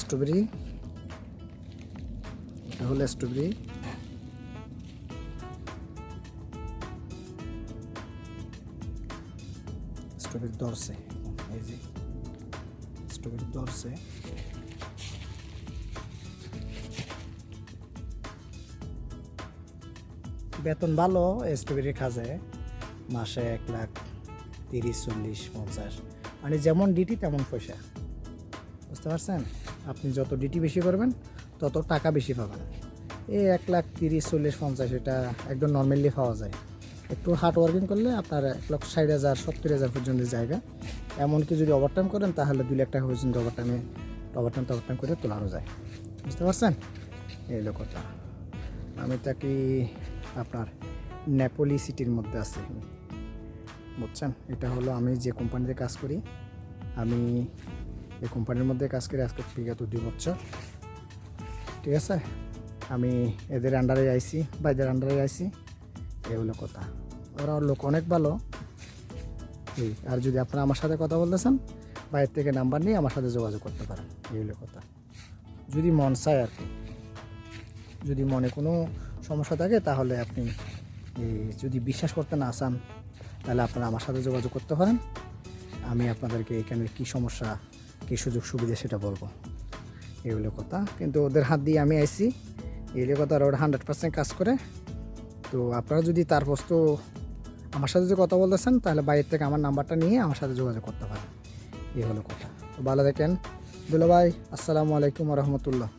Strawberry, এটা হলো strawberry. Strawberry ধরছে, এই যে স্ট্রবেরি ধরছে। বেতন ভালো স্ট্রবেরি কাজে, মাসে 1,30,40,50, মানে যেমন ডিটি তেমন পয়সা, বুঝতে পারছেন? আপনি যত ডিটি বেশি করবেন তত টাকা বেশি পাবেন। এই 1,30,40,50 এটা একদম নর্মালি পাওয়া যায়। একটু হার্ড ওয়ার্কিং করলে আপনার 1,60,000 70,000 পর্যন্ত জায়গা। এমনকি যদি ওভারটাইম করেন তাহলে 2 লাখ টাকা পর্যন্ত ওভারটাইম করে তোলানো যায়, বুঝতে পারছেন? এই হলো কথা। আমি থাকি আপনার নেপোলি সিটির মধ্যে আছি, বুঝছেন? এটা হলো আমি যে কোম্পানিতে কাজ করি, আমি এই কোম্পানির মধ্যে কাজ করি আজকে বিগত 2 বছর, ঠিক আছে? আমি এদের আন্ডারে আইছি, বাইদের আন্ডারে আইছি, এই হলো কথা। ওরা লোক অনেক ভালো। আর যদি আপনারা আমার সাথে কথা বলতেছেন, বাইরে থেকে নাম্বার নিয়ে আমার সাথে যোগাযোগ করতে পারেন, এই হলো কথা। যদি মন চায় আর কি, যদি মনে কোনো সমস্যা থাকে তাহলে আপনি যদি বিশ্বাস করতে না চান তাহলে আপনারা আমার সাথে যোগাযোগ করতে পারেন। আমি আপনাদেরকে এখানে কী সমস্যা, কী সুযোগ সুবিধা সেটা বলবো, এই হলো কথা। কিন্তু ওদের হাত দিয়ে আমি আইছি, এই হলো কথা। ওরা 100% কাজ করে। তো আপনারা যদি তার বস্তু আমার সাথে যদি কথা বলতেছেন তাহলে বাইরের থেকে আমার নাম্বারটা নিয়ে আমার সাথে যোগাযোগ করতে পারেন, এই হলো কথা। তো ভালো থাকেন দুলা ভাই, আসসালামু আলাইকুম রহমতুল্লাহ।